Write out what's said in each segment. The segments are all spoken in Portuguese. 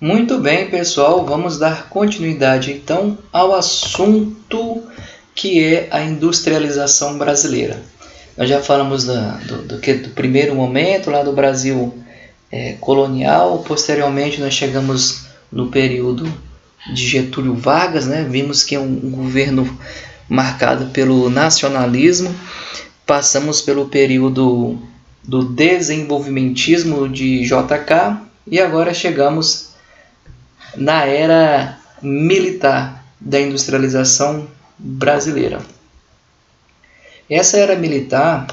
Muito bem, pessoal, vamos dar continuidade então ao assunto que é a industrialização brasileira. Nós já falamos do primeiro momento lá do Brasil colonial, posteriormente nós chegamos no período de Getúlio Vargas, né? Vimos que é um governo marcado pelo nacionalismo, passamos pelo período do desenvolvimentismo de JK e agora chegamos na era militar da industrialização brasileira. Essa era militar,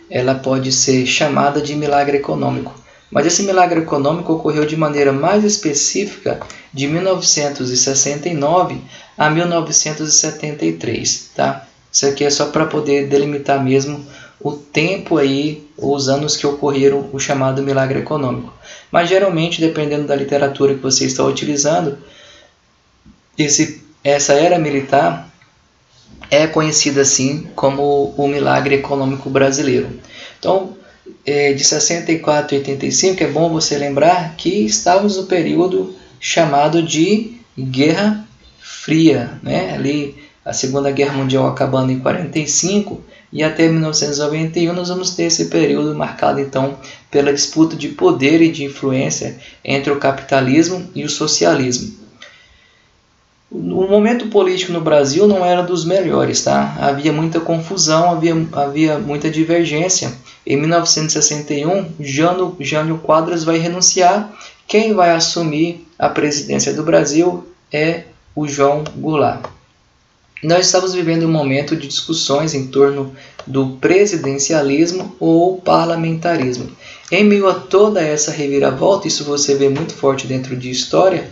ela pode ser chamada de milagre econômico, mas esse milagre econômico ocorreu de maneira mais específica de 1969 a 1973, tá? Isso aqui é só para poder delimitar mesmo o tempo aí, os anos que ocorreram o chamado milagre econômico. Mas geralmente, dependendo da literatura que você está utilizando, essa era militar é conhecida assim como o milagre econômico brasileiro. Então, de 64 a 85, é bom você lembrar que estávamos no período chamado de Guerra Fria, né? Ali a Segunda Guerra Mundial acabando em 45 e até 1991 nós vamos ter esse período marcado então pela disputa de poder e de influência entre o capitalismo e o socialismo. O momento político no Brasil não era dos melhores, tá? Havia muita confusão, havia muita divergência. Em 1961, Jânio Quadros vai renunciar. Quem vai assumir a presidência do Brasil é o João Goulart. Nós estamos vivendo um momento de discussões em torno do presidencialismo ou parlamentarismo. Em meio a toda essa reviravolta, isso você vê muito forte dentro de história,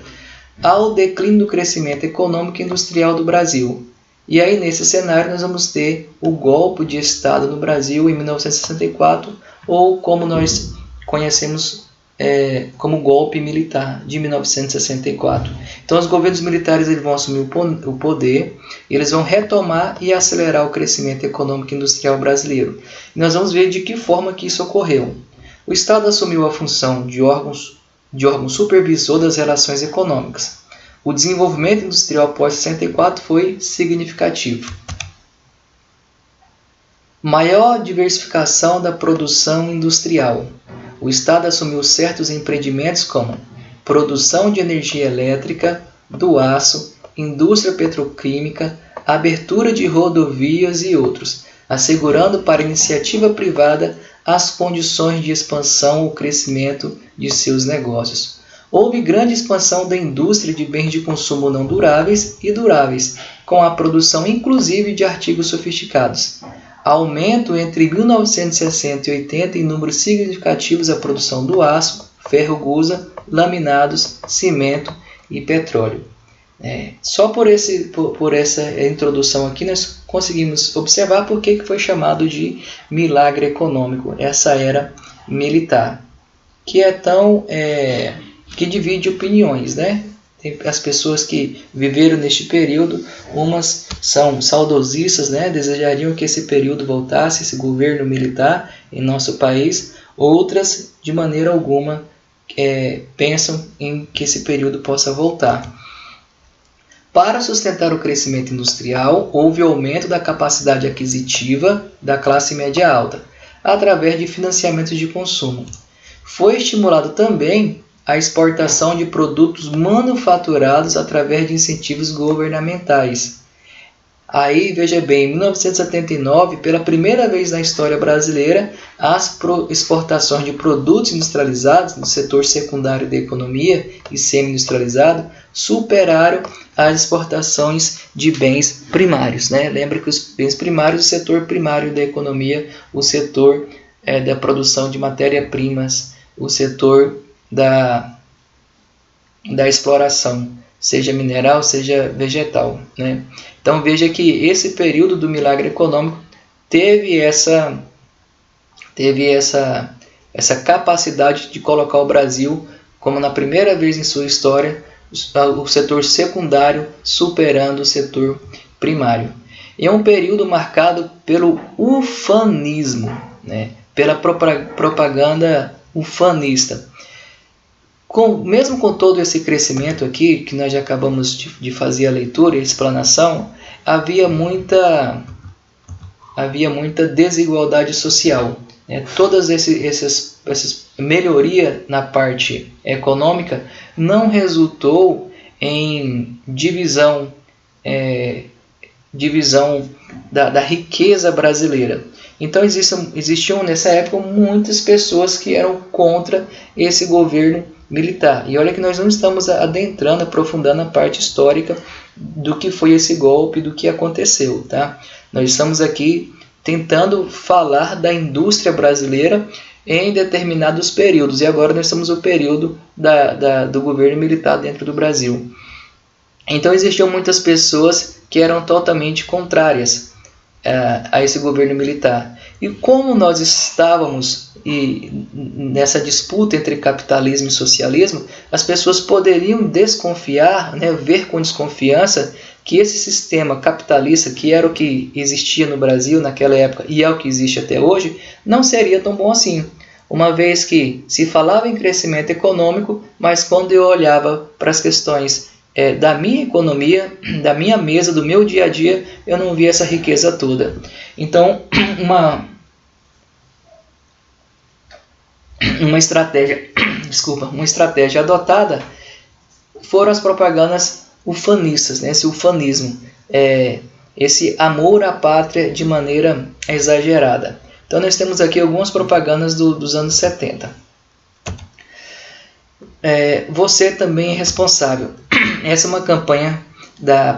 ao declínio do crescimento econômico e industrial do Brasil. E aí, nesse cenário, nós vamos ter o golpe de Estado no Brasil em 1964, ou como nós conhecemos como golpe militar de 1964. Então, os governos militares eles vão assumir o poder, eles vão retomar e acelerar o crescimento econômico e industrial brasileiro. E nós vamos ver de que forma que isso ocorreu. O Estado assumiu a função de órgão supervisor das relações econômicas. O desenvolvimento industrial pós-64 foi significativo. Maior diversificação da produção industrial. O Estado assumiu certos empreendimentos como produção de energia elétrica, do aço, indústria petroquímica, abertura de rodovias e outros, assegurando para a iniciativa privada as condições de expansão ou crescimento de seus negócios. Houve grande expansão da indústria de bens de consumo não duráveis e duráveis, com a produção inclusive de artigos sofisticados. Aumento entre 1960 e 80 em números significativos a produção do aço, ferro-gusa, laminados, cimento e petróleo. Só por essa introdução aqui nós conseguimos observar por que foi chamado de milagre econômico, essa era militar, que é tão que divide opiniões, né? Tem as pessoas que viveram neste período, umas são saudosistas, né? Desejariam que esse período voltasse, esse governo militar em nosso país, outras de maneira alguma pensam em que esse período possa voltar. Para sustentar o crescimento industrial, houve aumento da capacidade aquisitiva da classe média alta, através de financiamentos de consumo. Foi estimulado também a exportação de produtos manufaturados através de incentivos governamentais. Aí, veja bem, em 1979, pela primeira vez na história brasileira, as exportações de produtos industrializados no setor secundário da economia e semi-industrializado superaram as exportações de bens primários, né? Lembra que os bens primários, o setor primário da economia, o setor da produção de matéria-primas, o setor da exploração, seja mineral, seja vegetal, né? Então veja que esse período do milagre econômico teve essa capacidade de colocar o Brasil como na primeira vez em sua história o setor secundário superando o setor primário. E é um período marcado pelo ufanismo, né? Pela propaganda ufanista. Mesmo com todo esse crescimento aqui, que nós já acabamos de fazer a leitura e a explanação, havia muita desigualdade social. Todas essas melhoria na parte econômica não resultou em divisão da riqueza brasileira. Então existiam nessa época muitas pessoas que eram contra esse governo militar. E olha que nós não estamos adentrando, aprofundando a parte histórica do que foi esse golpe, do que aconteceu, tá? Nós estamos aqui tentando falar da indústria brasileira em determinados períodos. E agora nós estamos no período do governo militar dentro do Brasil. Então existiam muitas pessoas que eram totalmente contrárias a esse governo militar. E como nós estávamos nessa disputa entre capitalismo e socialismo, as pessoas poderiam desconfiar, ver com desconfiança que esse sistema capitalista, que era o que existia no Brasil naquela época e é o que existe até hoje, não seria tão bom assim. Uma vez que se falava em crescimento econômico, mas quando eu olhava para as questões da minha economia, da minha mesa, do meu dia a dia, eu não via essa riqueza toda. Então, uma estratégia adotada foram as propagandas ufanistas, esse ufanismo, esse amor à pátria de maneira exagerada. Então nós temos aqui algumas propagandas dos anos 70. Você também é responsável. Essa é uma campanha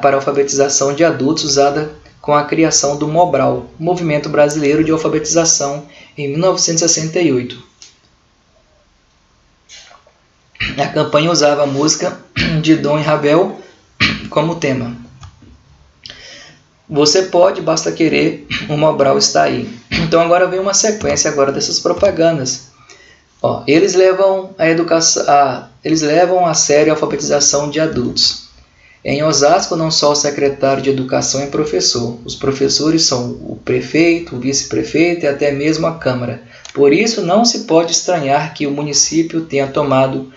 para alfabetização de adultos usada com a criação do Mobral, Movimento Brasileiro de Alfabetização, em 1968. A campanha usava a música de Dom e Ravel como tema. Você pode, basta querer, o Mobral está aí. Então agora vem uma sequência dessas propagandas. Eles levam a sério a alfabetização de adultos. Em Osasco, não só o secretário de Educação é professor. Os professores são o prefeito, o vice-prefeito e até mesmo a Câmara. Por isso, não se pode estranhar que o município tenha tomado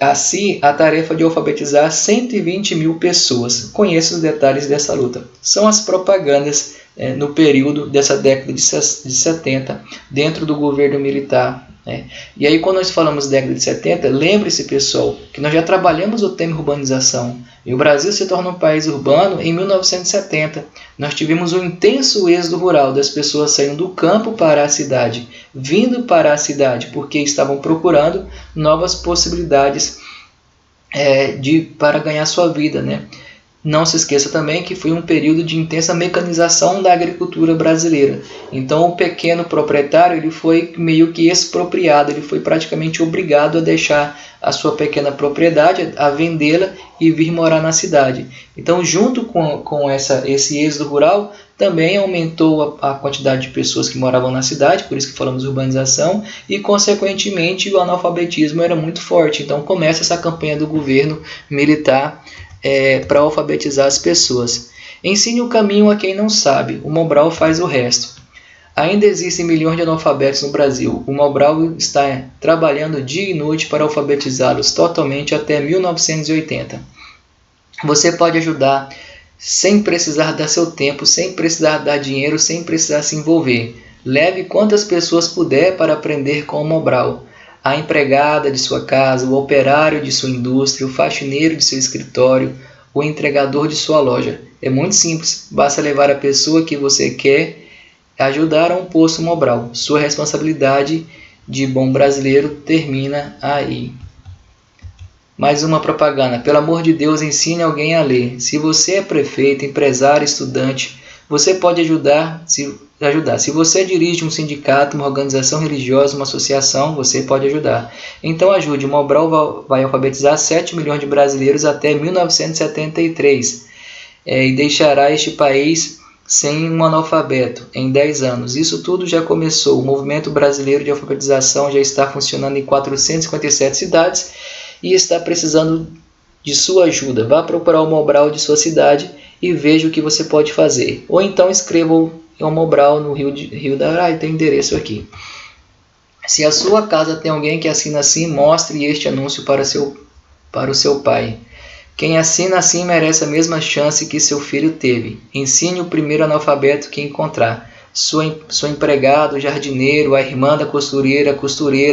a si a tarefa de alfabetizar 120 mil pessoas. Conheça os detalhes dessa luta. São as propagandas no período dessa década de 70, dentro do governo militar. E aí, quando nós falamos década de 70, lembre-se, pessoal, que nós já trabalhamos o tema urbanização. E o Brasil se torna um país urbano em 1970. Nós tivemos um intenso êxodo rural, das pessoas saindo do campo para a cidade, vindo para a cidade, porque estavam procurando novas possibilidades para ganhar sua vida, Não se esqueça também que foi um período de intensa mecanização da agricultura brasileira. Então o pequeno proprietário ele foi meio que expropriado, ele foi praticamente obrigado a deixar a sua pequena propriedade, a vendê-la e vir morar na cidade. Então, junto com esse êxodo rural, também aumentou a quantidade de pessoas que moravam na cidade, por isso que falamos de urbanização, e consequentemente o analfabetismo era muito forte. Então começa essa campanha do governo militar para alfabetizar as pessoas. Ensine o caminho a quem não sabe, o Mobral faz o resto. Ainda existem milhões de analfabetos no Brasil. O Mobral está trabalhando dia e noite para alfabetizá-los totalmente até 1980. Você pode ajudar sem precisar dar seu tempo, sem precisar dar dinheiro, sem precisar se envolver. Leve quantas pessoas puder para aprender com o Mobral. A empregada de sua casa, o operário de sua indústria, o faxineiro de seu escritório, o entregador de sua loja. É muito simples, basta levar a pessoa que você quer ajudar a um posto Mobral. Sua responsabilidade de bom brasileiro termina aí. Mais uma propaganda. Pelo amor de Deus, ensine alguém a ler. Se você é prefeito, empresário, estudante, você pode ajudar. Se você dirige um sindicato, uma organização religiosa, uma associação, você pode ajudar. Então ajude. O Mobral vai alfabetizar 7 milhões de brasileiros até 1973 e deixará este país sem um analfabeto em 10 anos. Isso tudo já começou. O movimento brasileiro de alfabetização já está funcionando em 457 cidades e está precisando de sua ajuda. Vá procurar o Mobral de sua cidade e veja o que você pode fazer. Ou então escreva o Mobral no Rio da... tem endereço aqui. Se a sua casa tem alguém que assina assim, mostre este anúncio para o seu pai. Quem assina assim merece a mesma chance que seu filho teve. Ensine o primeiro analfabeto que encontrar. Seu empregado, jardineiro, a irmã da costureira,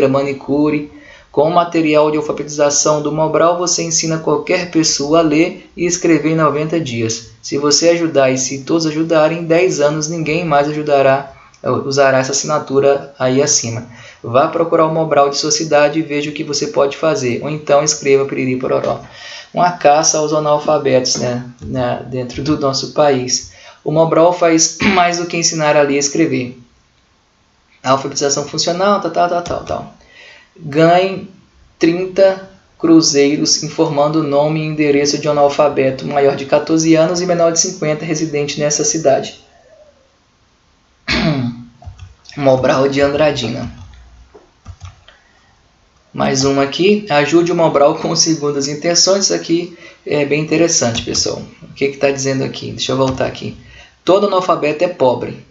manicure. Com o material de alfabetização do Mobral, você ensina qualquer pessoa a ler e escrever em 90 dias. Se você ajudar e se todos ajudarem, em 10 anos ninguém mais usará essa assinatura aí acima. Vá procurar o Mobral de sua cidade e veja o que você pode fazer. Ou então escreva piriri pororó. Uma caça aos analfabetos, né, dentro do nosso país. O Mobral faz mais do que ensinar a ler e escrever. A alfabetização funcional, tal. Ganhe 30 cruzeiros informando o nome e endereço de um analfabeto maior de 14 anos e menor de 50 residente nessa cidade. Mobral de Andradina. Mais uma aqui. Ajude o Mobral com segundas intenções. Isso aqui é bem interessante, pessoal. O que está dizendo aqui? Deixa eu voltar aqui. Todo analfabeto é pobre.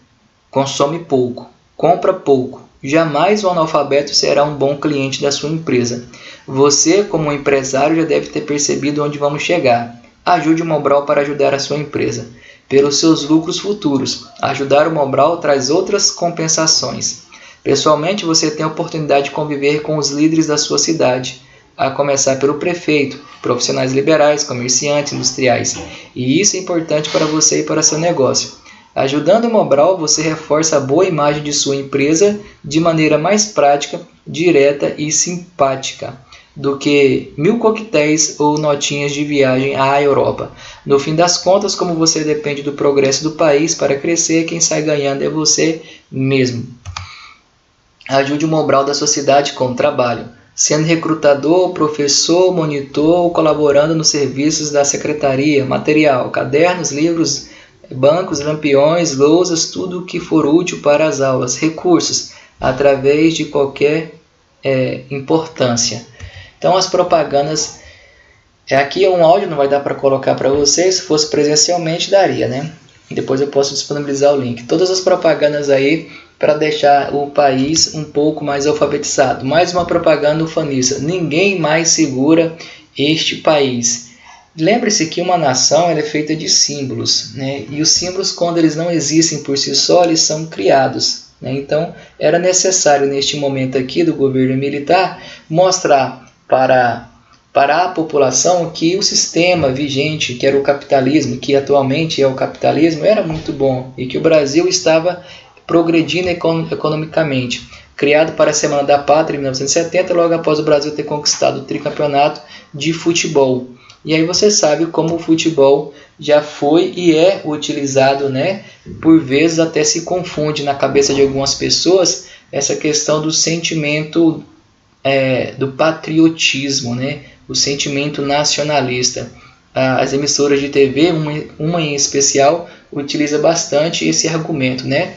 Consome pouco. Compra pouco. Jamais o analfabeto será um bom cliente da sua empresa. Você, como empresário, já deve ter percebido onde vamos chegar. Ajude o Mobral para ajudar a sua empresa. Pelos seus lucros futuros, ajudar o Mobral traz outras compensações. Pessoalmente, você tem a oportunidade de conviver com os líderes da sua cidade, a começar pelo prefeito, profissionais liberais, comerciantes, industriais. E isso é importante para você e para seu negócio. Ajudando o Mobral, você reforça a boa imagem de sua empresa de maneira mais prática, direta e simpática do que 1000 coquetéis ou notinhas de viagem à Europa. No fim das contas, como você depende do progresso do país para crescer, quem sai ganhando é você mesmo. Ajude o Mobral da sua cidade com trabalho, sendo recrutador, professor, monitor ou colaborando nos serviços da secretaria, material, cadernos, livros, bancos, lampiões, lousas, tudo o que for útil para as aulas, recursos, através de qualquer importância. Então as propagandas, aqui é um áudio, não vai dar para colocar para vocês, se fosse presencialmente daria, né? Depois eu posso disponibilizar o link. Todas as propagandas aí para deixar o país um pouco mais alfabetizado. Mais uma propaganda ufanista. Ninguém mais segura este país. Lembre-se que uma nação é feita de símbolos, né? E os símbolos, quando eles não existem por si só, eles são criados, né? Então, era necessário, neste momento aqui do governo militar, mostrar para a população que o sistema vigente, que era o capitalismo, que atualmente é o capitalismo, era muito bom e que o Brasil estava progredindo economicamente. Criado para a Semana da Pátria em 1970, logo após o Brasil ter conquistado o tricampeonato de futebol. E aí você sabe como o futebol já foi e é utilizado, né? Por vezes até se confunde na cabeça de algumas pessoas essa questão do sentimento do patriotismo, né? O sentimento nacionalista. As emissoras de TV, uma em especial, utiliza bastante esse argumento, né?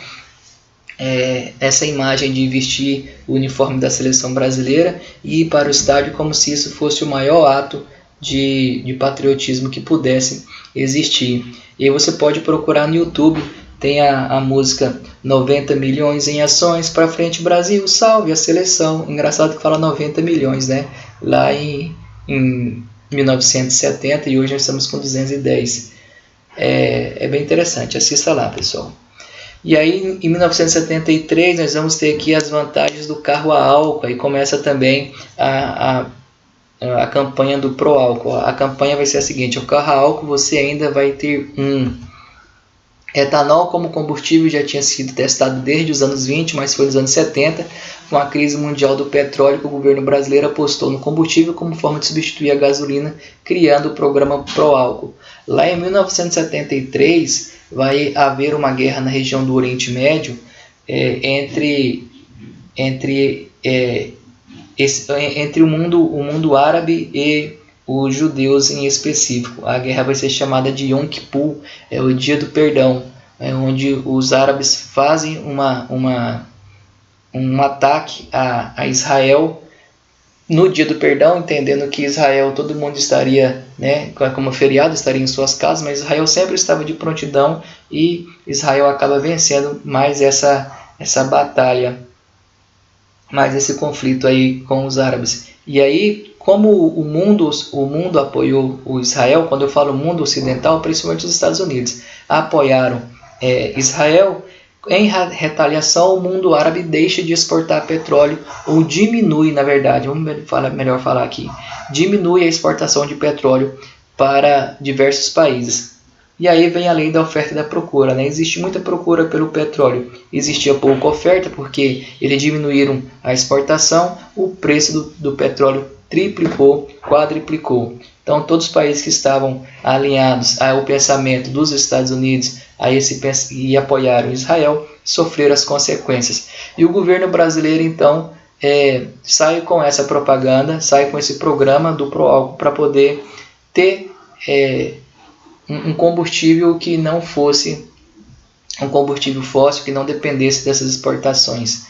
Essa imagem de vestir o uniforme da seleção brasileira e ir para o estádio como se isso fosse o maior ato de patriotismo que pudesse existir. E aí você pode procurar no YouTube, tem a música 90 milhões em ações para frente Brasil, salve a seleção. Engraçado que fala 90 milhões, né? Lá em 1970 e hoje nós estamos com 210. É bem interessante, assista lá, pessoal. E aí, em 1973, nós vamos ter aqui as vantagens do carro a álcool. Aí começa também a campanha do pró-álcool. A campanha vai ser a seguinte: o carro a álcool você ainda vai ter etanol como combustível, já tinha sido testado desde os anos 20, mas foi nos anos 70, com a crise mundial do petróleo, que o governo brasileiro apostou no combustível como forma de substituir a gasolina, criando o programa pró-álcool. Lá em 1973, vai haver uma guerra na região do Oriente Médio entre o mundo árabe e os judeus em específico. A guerra vai ser chamada de Yom Kippur, é o dia do perdão, onde os árabes fazem um ataque a Israel no dia do perdão, entendendo que Israel, todo mundo estaria, né, como feriado, estaria em suas casas, mas Israel sempre estava de prontidão e Israel acaba vencendo mais essa batalha mais esse conflito aí com os árabes. E aí, como o mundo apoiou o Israel, quando eu falo mundo ocidental, principalmente os Estados Unidos, apoiaram Israel, em retaliação, o mundo árabe deixa de exportar petróleo, ou diminui, na verdade, melhor falar aqui, diminui a exportação de petróleo para diversos países. E aí vem a lei da oferta e da procura, né? Existe muita procura pelo petróleo, existia pouca oferta porque eles diminuíram a exportação, o preço do petróleo triplicou, quadriplicou. Então todos os países que estavam alinhados ao pensamento dos Estados Unidos e apoiaram Israel sofreram as consequências. E o governo brasileiro então sai com essa propaganda, sai com esse programa do Proálcool para poder ter um combustível que não fosse um combustível fóssil, que não dependesse dessas exportações.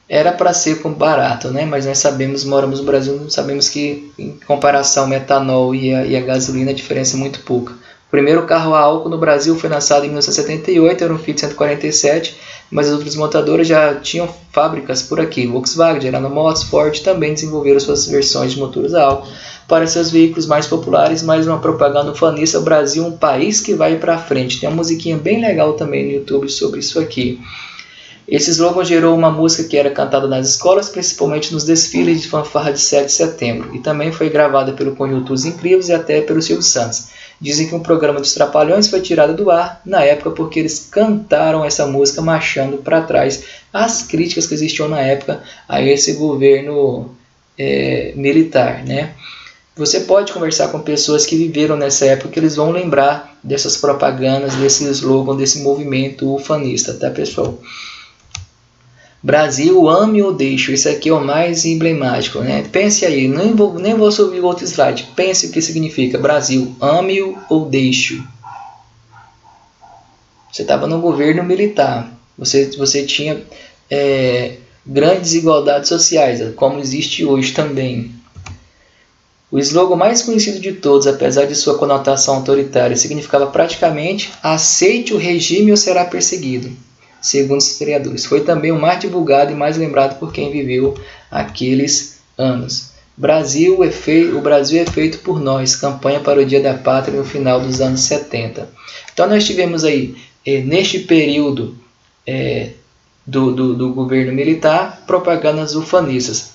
Era para ser barato, né? Mas nós moramos no Brasil, sabemos que em comparação ao metanol e a gasolina a diferença é muito pouca. O primeiro carro a álcool no Brasil foi lançado em 1978, era um Fiat 147, mas as outras montadoras já tinham fábricas por aqui. Volkswagen, General Motors, Ford também desenvolveram suas versões de motores a álcool para seus veículos mais populares. Mais uma propaganda ufanista, o Brasil, um país que vai para frente. Tem uma musiquinha bem legal também no YouTube sobre isso aqui. Esse slogan gerou uma música que era cantada nas escolas, principalmente nos desfiles de fanfarra de 7 de setembro, e também foi gravada pelo Conjuntos Incríveis e até pelo Silvio Santos. Dizem que um programa dos Trapalhões foi tirado do ar na época porque eles cantaram essa música marchando para trás as críticas que existiam na época a esse governo militar, né? Você pode conversar com pessoas que viveram nessa época, que eles vão lembrar dessas propagandas, desse slogan, desse movimento ufanista, tá, pessoal? Brasil, ame ou deixe. Isso aqui é o mais emblemático, né? Pense aí, nem vou subir outro slide. Pense o que significa Brasil, ame ou deixe. Você estava no governo militar. Você tinha grandes desigualdades sociais, como existe hoje também. O slogan mais conhecido de todos, apesar de sua conotação autoritária, significava praticamente aceite o regime ou será perseguido. Segundo os historiadores, foi também o mais divulgado e mais lembrado por quem viveu aqueles anos. O Brasil é feito por nós, campanha para o Dia da Pátria no final dos anos 70. Então nós tivemos aí, neste período do governo militar, propagandas ufanistas.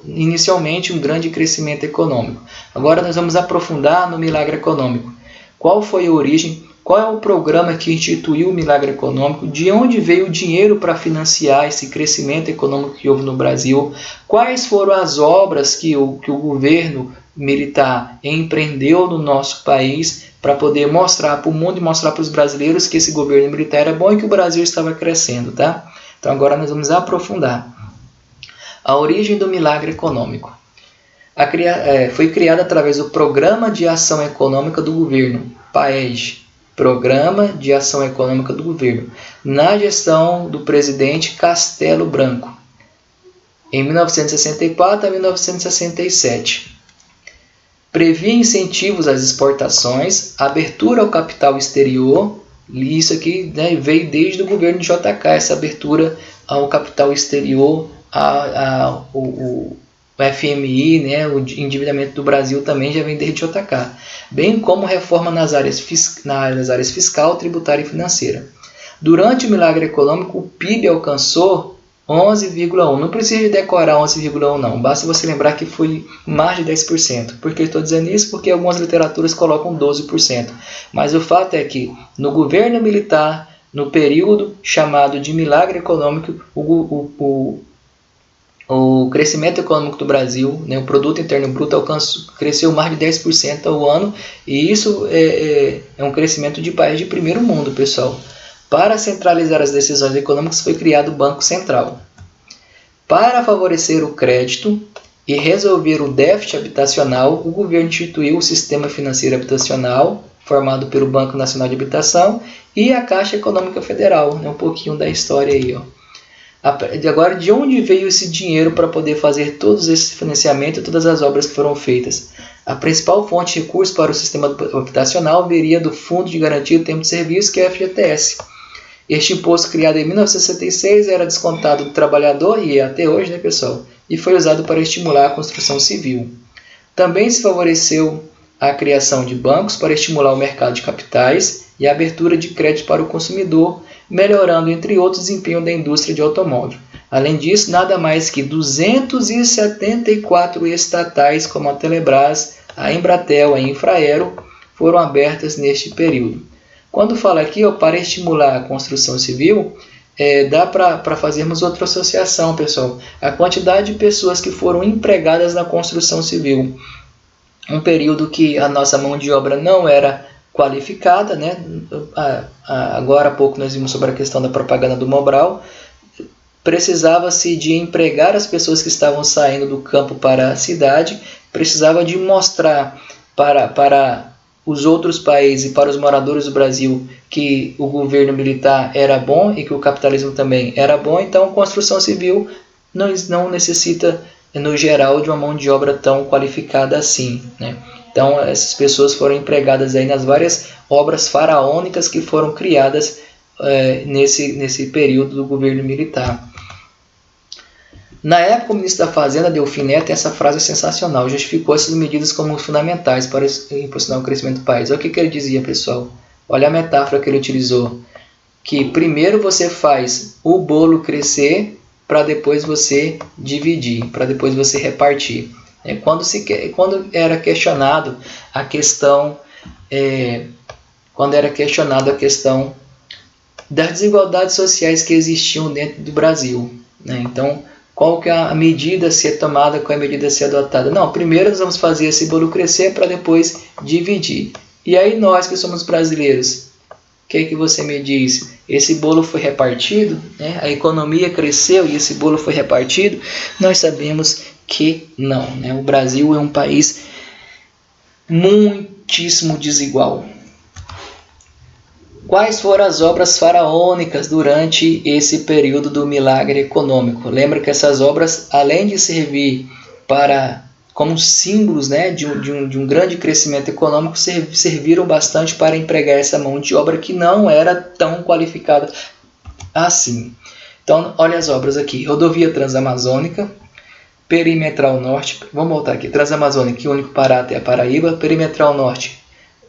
Inicialmente um grande crescimento econômico. Agora nós vamos aprofundar no milagre econômico. Qual foi a origem? Qual é o programa que instituiu o milagre econômico? De onde veio o dinheiro para financiar esse crescimento econômico que houve no Brasil? Quais foram as obras que o governo militar empreendeu no nosso país para poder mostrar para o mundo e mostrar para os brasileiros que esse governo militar era bom e que o Brasil estava crescendo, tá? Então agora nós vamos aprofundar. A origem do milagre econômico. Foi criada através do Programa de Ação Econômica do Governo, PAEG, Programa de Ação Econômica do Governo, na gestão do presidente Castelo Branco, em 1964 a 1967. Previa incentivos às exportações, abertura ao capital exterior, e isso aqui, né, veio desde o governo de JK, essa abertura ao capital exterior, o FMI, né, o endividamento do Brasil também já vem desde JK, bem como reforma nas áreas fiscal, tributária e financeira. Durante o milagre econômico, o PIB alcançou 11,1%. Não precisa decorar 11,1% não, basta você lembrar que foi mais de 10%. Por que eu estou dizendo isso? Porque algumas literaturas colocam 12%. Mas o fato é que no governo militar, no período chamado de milagre econômico, o crescimento econômico do Brasil, né, o produto interno bruto cresceu mais de 10% ao ano, e isso é um crescimento de país de primeiro mundo, pessoal. Para centralizar as decisões econômicas foi criado o Banco Central. Para favorecer o crédito e resolver o déficit habitacional, o governo instituiu o Sistema Financeiro Habitacional, formado pelo Banco Nacional de Habitação e a Caixa Econômica Federal. Um pouquinho da história aí, ó. Agora, de onde veio esse dinheiro para poder fazer todos esse financiamento e todas as obras que foram feitas? A principal fonte de recursos para o sistema habitacional viria do Fundo de Garantia do Tempo de Serviço, que é o FGTS. Este imposto, criado em 1966, era descontado do trabalhador, e é até hoje, né, pessoal? E foi usado para estimular a construção civil. Também se favoreceu a criação de bancos para estimular o mercado de capitais e a abertura de crédito para o consumidor, melhorando, entre outros, o desempenho da indústria de automóvel. Além disso, nada mais que 274 estatais, como a Telebrás, a Embratel, a Infraero, foram abertas neste período. Quando fala aqui, para estimular a construção civil, dá para fazermos outra associação, pessoal. A quantidade de pessoas que foram empregadas na construção civil. Um período que a nossa mão de obra não era qualificada, né? Agora há pouco nós vimos sobre a questão da propaganda do Mobral. Precisava-se de empregar as pessoas que estavam saindo do campo para a cidade, precisava de mostrar para os outros países e para os moradores do Brasil que o governo militar era bom e que o capitalismo também era bom. Então, a construção civil não necessita, no geral, de uma mão de obra tão qualificada assim, né? Então, essas pessoas foram empregadas aí nas várias obras faraônicas que foram criadas nesse período do governo militar. Na época, o ministro da Fazenda, Delfim Neto, tem essa frase sensacional: justificou essas medidas como fundamentais para impulsionar o crescimento do país. Olha o que ele dizia, pessoal. Olha a metáfora que ele utilizou. Que primeiro você faz o bolo crescer para depois você dividir, para depois você repartir. Quando era questionado a questão das desigualdades sociais que existiam dentro do Brasil, né? Então, qual que é a medida a ser tomada, qual é a medida a ser adotada? Não, primeiro nós vamos fazer esse bolo crescer para depois dividir. E aí nós que somos brasileiros, o que você me diz? Esse bolo foi repartido? Né? A economia cresceu e esse bolo foi repartido? Nós sabemos que não, né? O Brasil é um país muitíssimo desigual. Quais foram as obras faraônicas durante esse período do milagre econômico? Lembra que essas obras, além de servir como símbolos, né, de um grande crescimento econômico, serviram bastante para empregar essa mão de obra que não era tão qualificada assim. Então, olha as obras aqui: Rodovia Transamazônica, Perimetral Norte, vamos voltar aqui, Transamazônica, que une o Pará até a Paraíba, Perimetral Norte,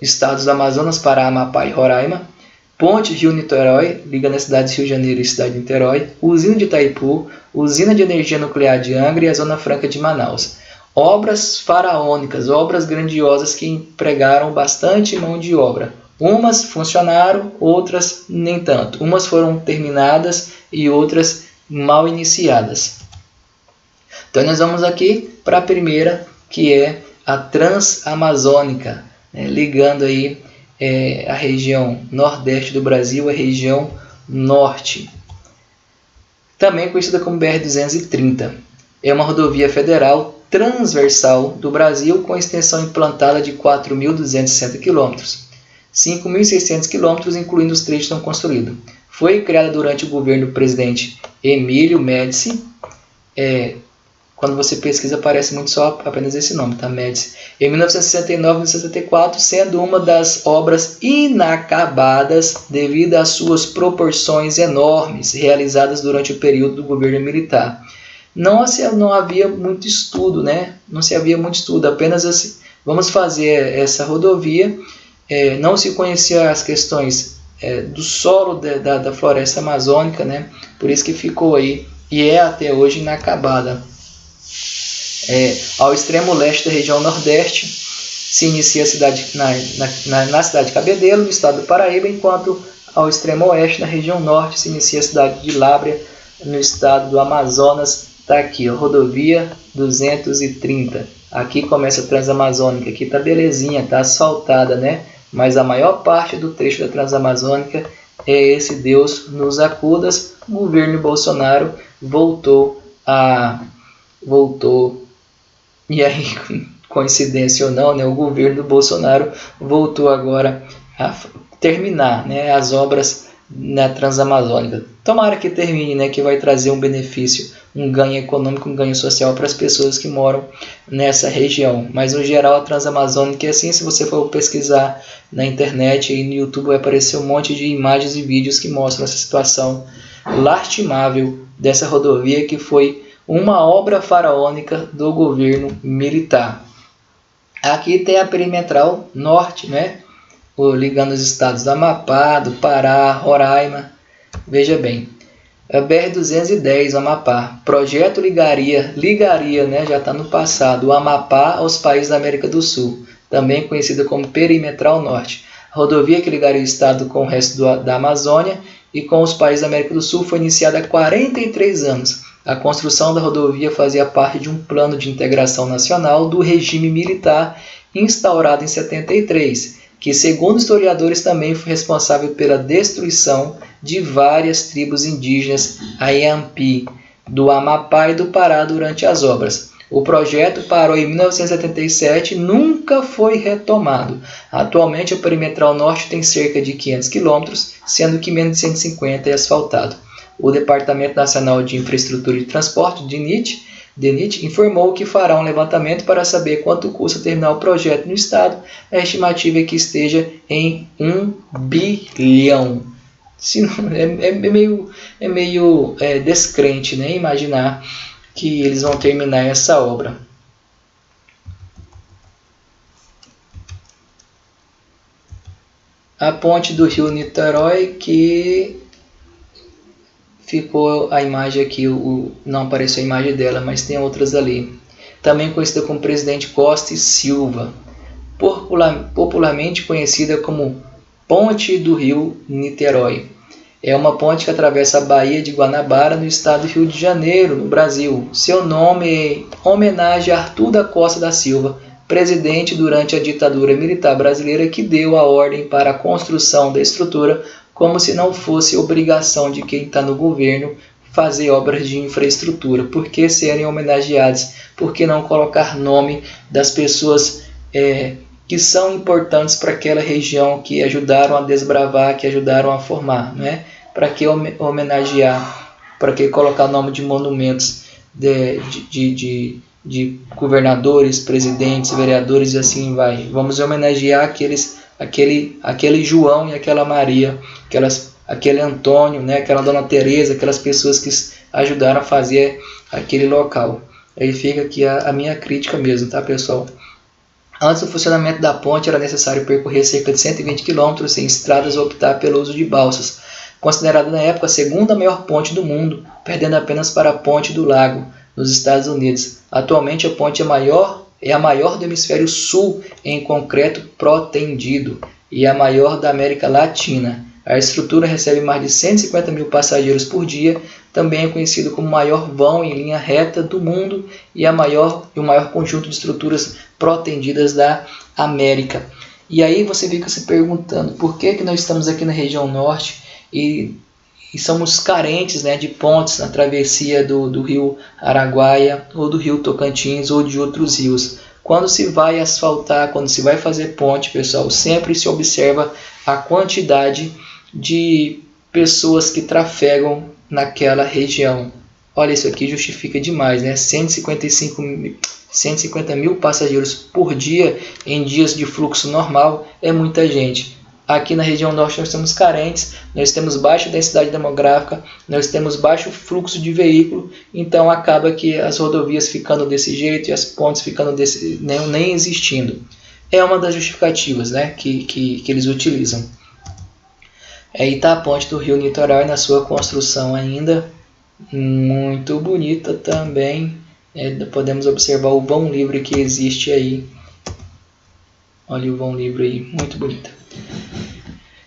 estados do Amazonas, Pará, Amapá e Roraima, Ponte Rio-Niterói, liga nas cidades de Rio de Janeiro e cidade de Niterói, Usina de Itaipu, Usina de Energia Nuclear de Angra e a Zona Franca de Manaus. Obras faraônicas, obras grandiosas que empregaram bastante mão de obra. Umas funcionaram, outras nem tanto. Umas foram terminadas e outras mal iniciadas. Então nós vamos aqui para a primeira, que é a Transamazônica, né, ligando aí a região nordeste do Brasil, a região norte, também conhecida como BR-230. É uma rodovia federal transversal do Brasil com extensão implantada de 4.260 km, 5.600 km incluindo os trechos não construídos. Foi criada durante o governo do presidente Emílio Médici. Quando você pesquisa, aparece muito só apenas esse nome, tá? Médici. Em 1969 e 1974, sendo uma das obras inacabadas devido às suas proporções enormes, realizadas durante o período do governo militar. Não havia muito estudo, né? Não se havia muito estudo, apenas assim, vamos fazer essa rodovia. Não se conhecia as questões do solo da floresta amazônica, né? Por isso que ficou aí, e é até hoje inacabada. Ao extremo leste da região nordeste se inicia a cidade, na cidade de Cabedelo, no estado do Paraíba, enquanto ao extremo oeste, na região norte, se inicia a cidade de Lábrea, no estado do Amazonas. Está aqui, rodovia 230. Aqui começa a Transamazônica, aqui está belezinha, está asfaltada, né? Mas a maior parte do trecho da Transamazônica é esse Deus nos acudas. O governo Bolsonaro voltou, e aí, coincidência ou não, né, o governo do Bolsonaro voltou agora a terminar, né, as obras na Transamazônica. Tomara que termine, né, que vai trazer um benefício, um ganho econômico, um ganho social para as pessoas que moram nessa região. Mas no geral a Transamazônica é assim, se você for pesquisar na internet e no YouTube vai aparecer um monte de imagens e vídeos que mostram essa situação lastimável dessa rodovia que foi uma obra faraônica do governo militar. Aqui tem a perimetral norte, né, ligando os estados do Amapá, do Pará, Roraima. Veja bem, a BR-210 Amapá, projeto ligaria, né, já está no passado, o Amapá aos países da América do Sul, também conhecida como Perimetral Norte. A rodovia que ligaria o estado com o resto da Amazônia e com os países da América do Sul foi iniciada há 43 anos. A construção da rodovia fazia parte de um plano de integração nacional do regime militar instaurado em 73, que, segundo historiadores, também foi responsável pela destruição de várias tribos indígenas Ayampi, do Amapá e do Pará durante as obras. O projeto parou em 1977 e nunca foi retomado. Atualmente, a Perimetral Norte tem cerca de 500 km, sendo que menos de 150 é asfaltado. O Departamento Nacional de Infraestrutura e Transporte, DENIT, informou que fará um levantamento para saber quanto custa terminar o projeto no estado. A estimativa é que esteja em 1 bilhão. É meio descrente, né, imaginar que eles vão terminar essa obra. A ponte do rio Niterói, que ficou a imagem aqui, não apareceu a imagem dela, mas tem outras ali. Também conhecida como Presidente Costa e Silva, popularmente conhecida como Ponte do Rio Niterói. É uma ponte que atravessa a Baía de Guanabara, no estado do Rio de Janeiro, no Brasil. Seu nome é em homenagem a Arthur da Costa da Silva, presidente durante a ditadura militar brasileira, que deu a ordem para a construção da estrutura, como se não fosse obrigação de quem está no governo fazer obras de infraestrutura. Por que serem homenageados? Por que não colocar nome das pessoas que são importantes para aquela região, que ajudaram a desbravar, que ajudaram a formar, né? Para que homenagear, para que colocar nome de monumentos de governadores, presidentes, vereadores e assim vai. Vamos homenagear aquele João e aquela Maria, aquele Antônio, né? Aquela Dona Teresa, aquelas pessoas que ajudaram a fazer aquele local. Aí fica aqui a minha crítica mesmo, tá, pessoal? Antes do funcionamento da ponte, era necessário percorrer cerca de 120 km em estradas ou optar pelo uso de balsas, considerada na época a segunda maior ponte do mundo, perdendo apenas para a Ponte do Lago, nos Estados Unidos. Atualmente, a ponte é a maior do hemisfério sul em concreto protendido e a maior da América Latina. A estrutura recebe mais de 150 mil passageiros por dia, também é conhecido como o maior vão em linha reta do mundo e o maior conjunto de estruturas protendidas da América. E aí você fica se perguntando por que nós estamos aqui na região norte e somos carentes, né, de pontes na travessia do rio Araguaia ou do rio Tocantins ou de outros rios. Quando se vai asfaltar, quando se vai fazer ponte, pessoal, sempre se observa a quantidade de pessoas que trafegam naquela região. Olha, isso aqui justifica demais, né? 150 mil passageiros por dia em dias de fluxo normal é muita gente. Aqui na região norte nós estamos carentes, nós temos baixa densidade demográfica, nós temos baixo fluxo de veículo, então acaba que as rodovias ficando desse jeito e as pontes ficando nem existindo. É uma das justificativas, né, que eles utilizam. Aí está a ponte do rio Niterói na sua construção ainda, muito bonita também. Podemos observar o vão livre que existe aí. Olha o vão livre aí, muito bonita.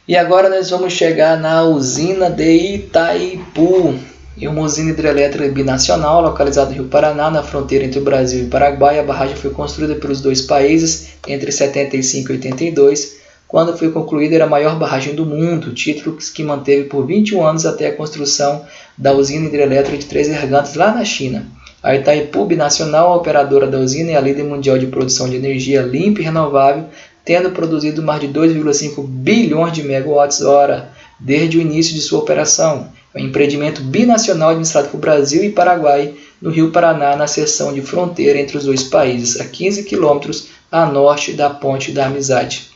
E agora nós vamos chegar na usina de Itaipu. É uma usina hidrelétrica binacional localizada no Rio Paraná, na fronteira entre o Brasil e o Paraguai. A barragem foi construída pelos dois países entre 75 e 82. Quando foi concluída, era a maior barragem do mundo, título que manteve por 21 anos até a construção da usina hidrelétrica de Três Gargantas, lá na China. A Itaipu Binacional, a operadora da usina, é a líder mundial de produção de energia limpa e renovável, tendo produzido mais de 2,5 bilhões de megawatts-hora desde o início de sua operação. É um empreendimento binacional administrado por Brasil e Paraguai, no Rio Paraná, na seção de fronteira entre os dois países, a 15 quilômetros a norte da Ponte da Amizade.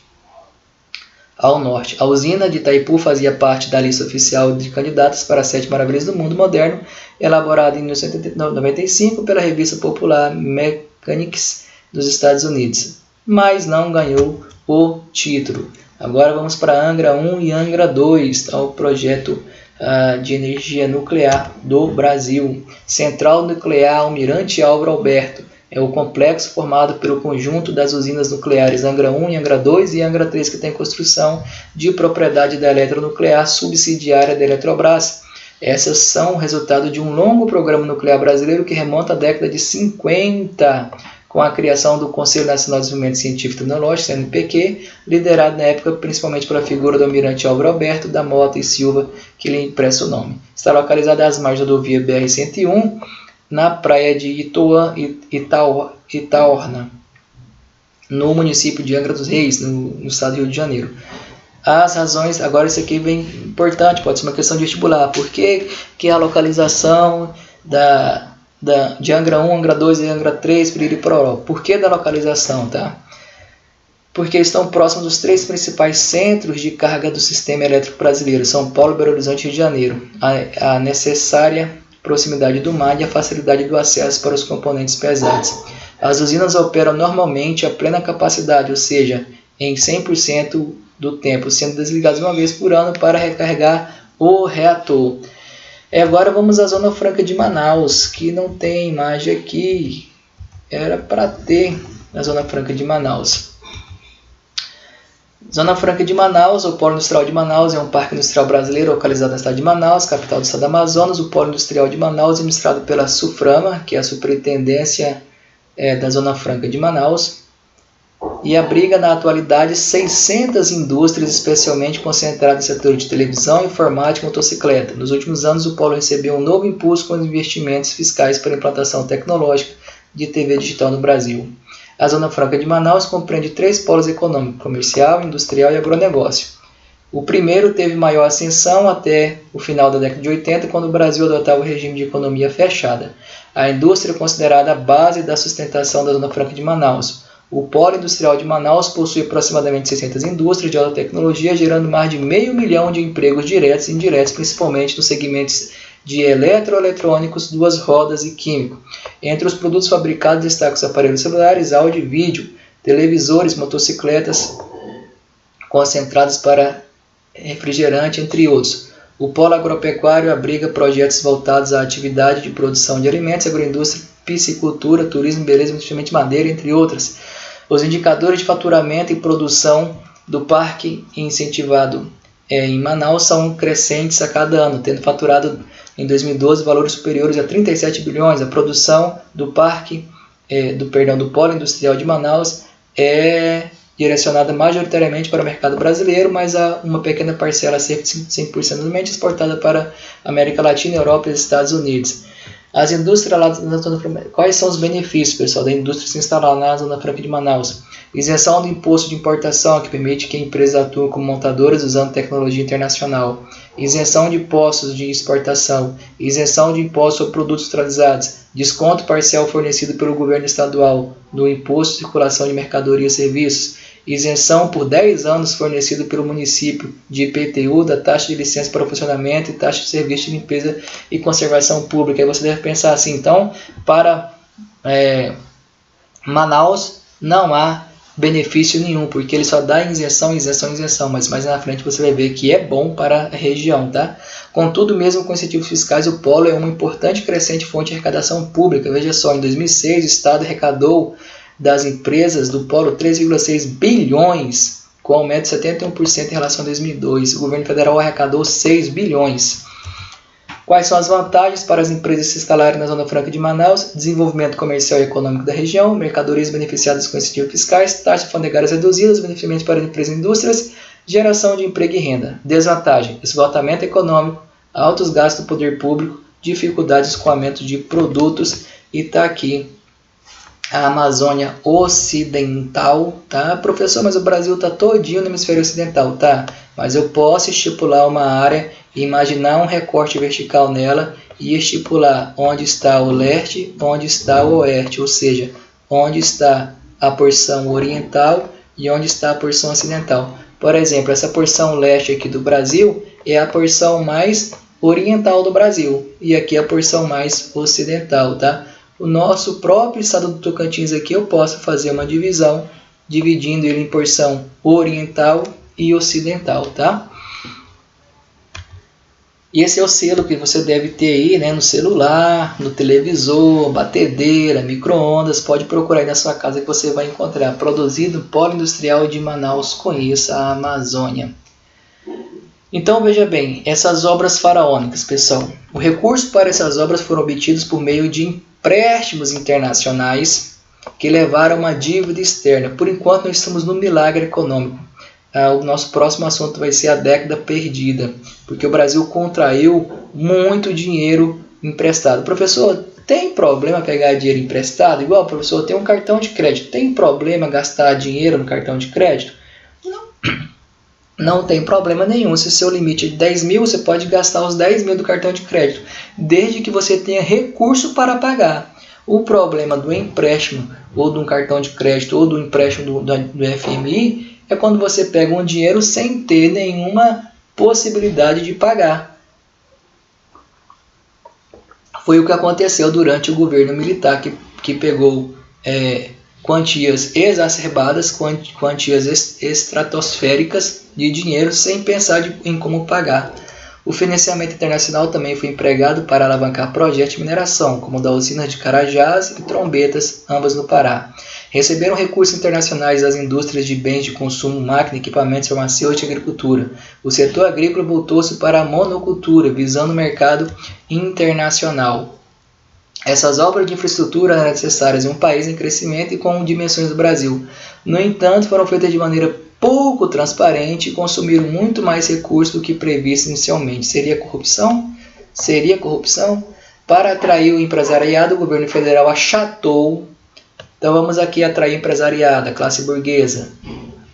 Ao norte, a usina de Itaipu fazia parte da lista oficial de candidatas para as 7 maravilhas do mundo moderno, elaborada em 1995 pela revista popular Mechanics dos Estados Unidos, mas não ganhou o título. Agora vamos para Angra 1 e Angra 2, o projeto de energia nuclear do Brasil. Central Nuclear Almirante Álvaro Alberto é o complexo formado pelo conjunto das usinas nucleares Angra 1 e Angra 2 e Angra 3, que tem construção de propriedade da Eletronuclear, subsidiária da Eletrobras. Essas são o resultado de um longo programa nuclear brasileiro que remonta à década de 50, com a criação do Conselho Nacional de Desenvolvimento Científico e Tecnológico, CNPq, liderado na época principalmente pela figura do almirante Álvaro Alberto da Mota e Silva, que lhe empresta o nome. Está localizada às margens da rodovia BR-101, na praia de Itaorna, no município de Angra dos Reis, no estado do Rio de Janeiro. As razões, agora isso aqui é bem importante, pode ser uma questão de vestibular. Por que a localização de Angra 1, Angra 2 e Angra 3, Piriri Pororó? Por que da localização, tá? Porque estão próximos dos 3 principais centros de carga do sistema elétrico brasileiro, São Paulo, Belo Horizonte e Rio de Janeiro. A necessária proximidade do mar e a facilidade do acesso para os componentes pesados. As usinas operam normalmente a plena capacidade, ou seja, em 100% do tempo, sendo desligadas uma vez por ano para recarregar o reator. Agora vamos à Zona Franca de Manaus, que não tem imagem aqui, era para ter na Zona Franca de Manaus. Zona Franca de Manaus, o Polo Industrial de Manaus é um parque industrial brasileiro localizado na cidade de Manaus, capital do estado do Amazonas. O Polo Industrial de Manaus é administrado pela SUFRAMA, que é a Superintendência da Zona Franca de Manaus, e abriga na atualidade 600 indústrias especialmente concentradas no setor de televisão, informática e motocicleta. Nos últimos anos, o Polo recebeu um novo impulso com investimentos fiscais para a implantação tecnológica de TV digital no Brasil. A Zona Franca de Manaus compreende 3 polos econômicos, comercial, industrial e agronegócio. O primeiro teve maior ascensão até o final da década de 80, quando o Brasil adotava o regime de economia fechada. A indústria é considerada a base da sustentação da Zona Franca de Manaus. O Polo Industrial de Manaus possui aproximadamente 600 indústrias de alta tecnologia, gerando mais de 500 mil de empregos diretos e indiretos, principalmente nos segmentos de eletroeletrônicos, duas rodas e químico. Entre os produtos fabricados destacam os aparelhos celulares, áudio e vídeo, televisores, motocicletas concentrados para refrigerante, entre outros. O polo agropecuário abriga projetos voltados à atividade de produção de alimentos, agroindústria, piscicultura, turismo, beleza, investimento madeira, entre outras. Os indicadores de faturamento e produção do parque incentivado em Manaus são crescentes a cada ano, tendo faturado em 2012 valores superiores a 37 bilhões. A produção do do Polo Industrial de Manaus é direcionada majoritariamente para o mercado brasileiro, mas há uma pequena parcela, cerca de 5% somente, exportada para a América Latina, Europa e Estados Unidos. As indústrias lá na Zona Franca, quais são os benefícios, pessoal, da indústria se instalar na Zona Franca de Manaus? Isenção do imposto de importação, que permite que empresas atuem como montadoras usando tecnologia internacional. Isenção de impostos de exportação. Isenção de impostos sobre produtos industrializados. Desconto parcial fornecido pelo governo estadual do imposto de circulação de mercadorias e serviços. Isenção por 10 anos fornecido pelo município de IPTU da taxa de licença para o funcionamento e taxa de serviço de limpeza e conservação pública. Aí você deve pensar assim, então, para Manaus não há benefício nenhum, porque ele só dá isenção, mas mais na frente você vai ver que é bom para a região, tá? Contudo, mesmo com incentivos fiscais, o polo é uma importante e crescente fonte de arrecadação pública. Veja só, em 2006 o Estado arrecadou das empresas do polo 3,6 bilhões, com aumento de 71% em relação a 2002. O governo federal arrecadou 6 bilhões. Quais são as vantagens para as empresas se instalarem na Zona Franca de Manaus? Desenvolvimento comercial e econômico da região, mercadorias beneficiadas com incentivos fiscais, taxas alfandegárias reduzidas, beneficiamentos para as empresas e indústrias, geração de emprego e renda. Desvantagem: esgotamento econômico, altos gastos do poder público, dificuldades de escoamento de produtos, e está aqui a Amazônia Ocidental, tá? Professor, mas o Brasil está todinho no hemisfério ocidental, tá? Mas eu posso estipular uma área, imaginar um recorte vertical nela e estipular onde está o leste, onde está o oeste, ou seja, onde está a porção oriental e onde está a porção ocidental. Por exemplo, essa porção leste aqui do Brasil é a porção mais oriental do Brasil e aqui é a porção mais ocidental, tá? O nosso próprio estado do Tocantins aqui eu posso fazer uma divisão, dividindo ele em porção oriental e ocidental, tá? E esse é o selo que você deve ter aí, né, no celular, no televisor, batedeira, micro-ondas. Pode procurar aí na sua casa que você vai encontrar. Produzido Polo Industrial de Manaus, conheça a Amazônia. Então veja bem, essas obras faraônicas, pessoal. O recurso para essas obras foram obtidos por meio de empréstimos internacionais que levaram a uma dívida externa. Por enquanto nós estamos no milagre econômico. O nosso próximo assunto vai ser a década perdida, porque o Brasil contraiu muito dinheiro emprestado. Professor, tem problema pegar dinheiro emprestado? Igual, professor, tem um cartão de crédito. Tem problema gastar dinheiro no cartão de crédito? Não tem problema nenhum. Se o seu limite é de 10 mil, você pode gastar os 10 mil do cartão de crédito, desde que você tenha recurso para pagar. O problema do empréstimo, ou de um cartão de crédito, ou do empréstimo do FMI, é quando você pega um dinheiro sem ter nenhuma possibilidade de pagar. Foi o que aconteceu durante o governo militar, que pegou quantias exacerbadas, quantias estratosféricas de dinheiro sem pensar em como pagar. O financiamento internacional também foi empregado para alavancar projetos de mineração, como o da usina de Carajás e Trombetas, ambas no Pará. Receberam recursos internacionais das indústrias de bens de consumo, máquina, equipamentos, farmacêutica e agricultura. O setor agrícola voltou-se para a monocultura, visando o mercado internacional. Essas obras de infraestrutura eram necessárias em um país em crescimento e com dimensões do Brasil. No entanto, foram feitas de maneira pouco transparente e consumiram muito mais recursos do que previsto inicialmente. Seria corrupção? Seria corrupção? Para atrair o empresariado, o governo federal achatou. Então vamos aqui atrair o empresariado, a classe burguesa.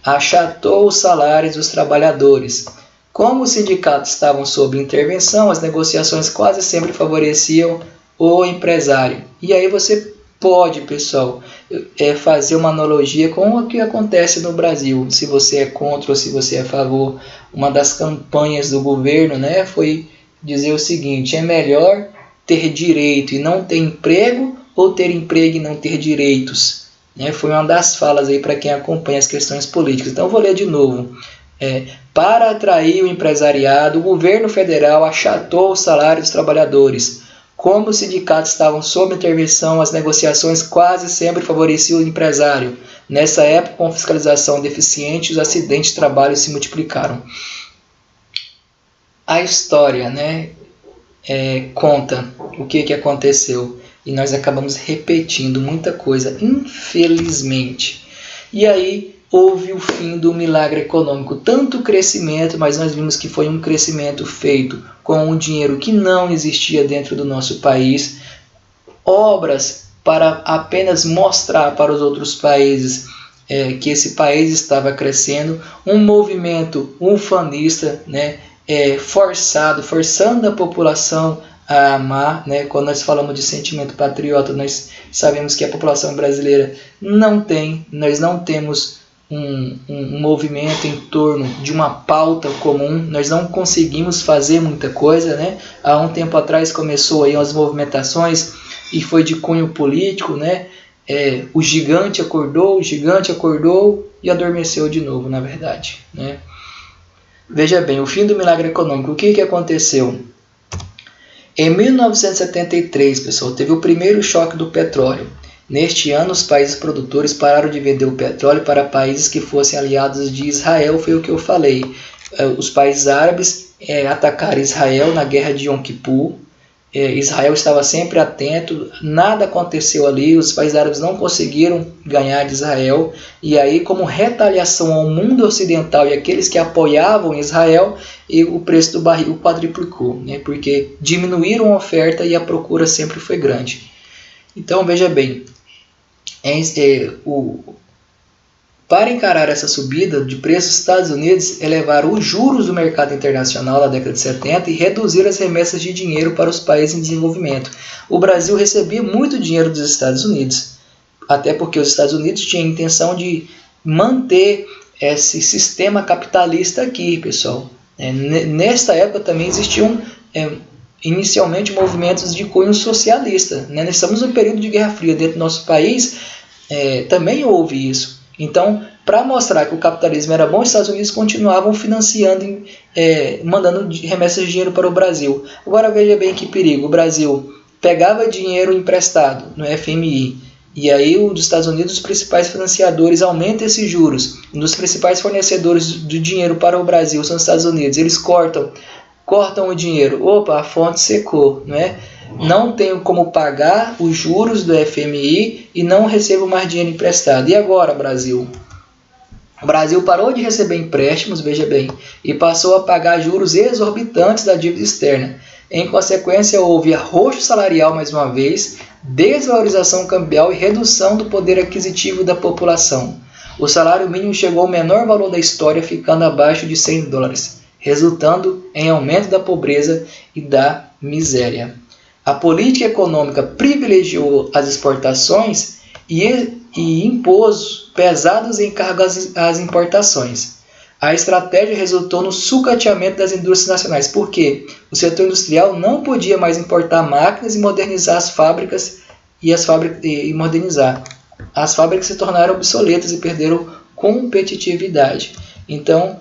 Achatou os salários dos trabalhadores. Como os sindicatos estavam sob intervenção, as negociações quase sempre favoreciam o empresário. E aí você pode, pessoal, fazer uma analogia com o que acontece no Brasil. Se você é contra ou se você é a favor. Uma das campanhas do governo, né, foi dizer o seguinte: é melhor ter direito e não ter emprego ou ter emprego e não ter direitos? Foi uma das falas aí para quem acompanha as questões políticas. Então eu vou ler de novo. Para atrair o empresariado, o governo federal achatou o salário dos trabalhadores. Como os sindicatos estavam sob intervenção, as negociações quase sempre favoreciam o empresário. Nessa época, com fiscalização deficiente, os acidentes de trabalho se multiplicaram. A história, conta o que aconteceu. E nós acabamos repetindo muita coisa, infelizmente. E aí houve o fim do milagre econômico. Tanto crescimento, mas nós vimos que foi um crescimento feito com um dinheiro que não existia dentro do nosso país. Obras para apenas mostrar para os outros países que esse país estava crescendo. Um movimento ufanista, forçando a população a amar, Quando nós falamos de sentimento patriota, nós sabemos que a população brasileira nós não temos um movimento em torno de uma pauta comum, nós não conseguimos fazer muita coisa, Há um tempo atrás começou aí as movimentações e foi de cunho político, O gigante acordou e adormeceu de novo, na verdade, Veja bem, o fim do milagre econômico, o que aconteceu? Em 1973, pessoal, teve o primeiro choque do petróleo. Neste ano, os países produtores pararam de vender o petróleo para países que fossem aliados de Israel, foi o que eu falei. Os países árabes atacaram Israel na guerra de Yom Kippur. Israel estava sempre atento, nada aconteceu ali, os países árabes não conseguiram ganhar de Israel. E aí, como retaliação ao mundo ocidental e aqueles que apoiavam Israel, o preço do barril quadruplicou, porque diminuíram a oferta e a procura sempre foi grande. Então, veja bem, Para encarar essa subida de preços, os Estados Unidos elevaram os juros do mercado internacional na década de 70 e reduziram as remessas de dinheiro para os países em desenvolvimento. O Brasil recebia muito dinheiro dos Estados Unidos, até porque os Estados Unidos tinham a intenção de manter esse sistema capitalista aqui, pessoal. Nesta época também existiam inicialmente movimentos de cunho socialista. Nós estamos num período de Guerra Fria dentro do nosso país, também houve isso. Então, para mostrar que o capitalismo era bom, os Estados Unidos continuavam financiando, mandando remessas de dinheiro para o Brasil. Agora veja bem que perigo, o Brasil pegava dinheiro emprestado no FMI, e aí os Estados Unidos, os principais financiadores, aumentam esses juros. Um dos principais fornecedores do dinheiro para o Brasil são os Estados Unidos. Eles cortam o dinheiro. Opa, a fonte secou, não tenho como pagar os juros do FMI e não recebo mais dinheiro emprestado. E agora, Brasil? O Brasil parou de receber empréstimos, veja bem, e passou a pagar juros exorbitantes da dívida externa. Em consequência, houve arroxo salarial mais uma vez, desvalorização cambial e redução do poder aquisitivo da população. O salário mínimo chegou ao menor valor da história, ficando abaixo de $100, resultando em aumento da pobreza e da miséria. A política econômica privilegiou as exportações e impôs pesados encargos às importações. A estratégia resultou no sucateamento das indústrias nacionais, porque o setor industrial não podia mais importar máquinas e modernizar as fábricas, As fábricas se tornaram obsoletas e perderam competitividade. Então,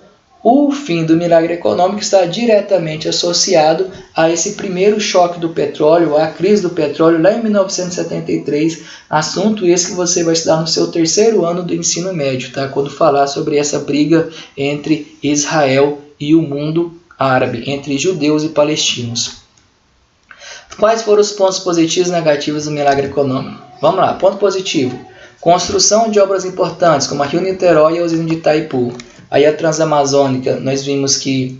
o fim do milagre econômico está diretamente associado a esse primeiro choque do petróleo, a crise do petróleo lá em 1973, assunto esse que você vai estudar no seu terceiro ano do ensino médio, tá? Quando falar sobre essa briga entre Israel e o mundo árabe, entre judeus e palestinos. Quais foram os pontos positivos e negativos do milagre econômico? Vamos lá, ponto positivo. Construção de obras importantes, como a Rio-Niterói e a usina de Itaipu. Aí a Transamazônica, nós vimos que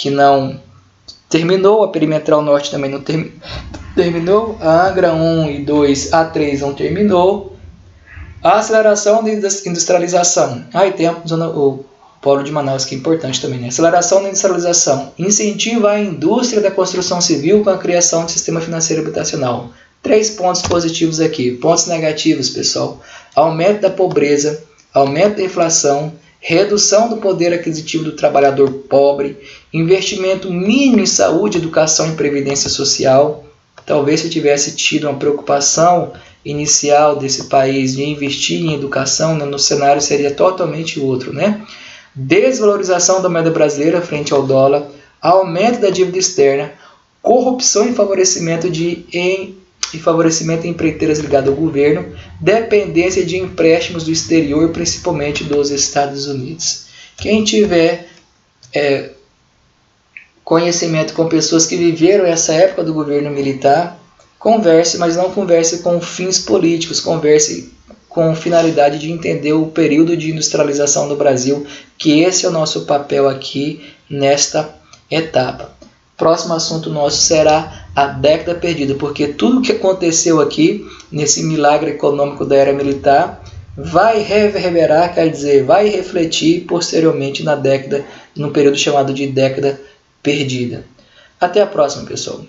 não terminou, a Perimetral Norte também não terminou, a Angra 1 e 2, A3 não terminou. A aceleração da industrialização. Aí tem o Polo de Manaus, que é importante também, Aceleração da industrialização. Incentiva a indústria da construção civil com a criação de sistema financeiro habitacional. 3 pontos positivos aqui. Pontos negativos, pessoal. Aumento da pobreza, aumento da inflação, redução do poder aquisitivo do trabalhador pobre, investimento mínimo em saúde, educação e previdência social. Talvez se tivesse tido uma preocupação inicial desse país de investir em educação, no cenário seria totalmente outro, Desvalorização da moeda brasileira frente ao dólar, aumento da dívida externa, corrupção e favorecimento de empreiteiras ligadas ao governo, dependência de empréstimos do exterior, principalmente dos Estados Unidos. Quem tiver conhecimento com pessoas que viveram essa época do governo militar, converse, mas não converse com fins políticos, converse com finalidade de entender o período de industrialização do Brasil, que esse é o nosso papel aqui nesta etapa. Próximo assunto nosso será a década perdida, porque tudo o que aconteceu aqui, nesse milagre econômico da era militar, vai reverberar, quer dizer, vai refletir posteriormente no período chamado de década perdida. Até a próxima, pessoal.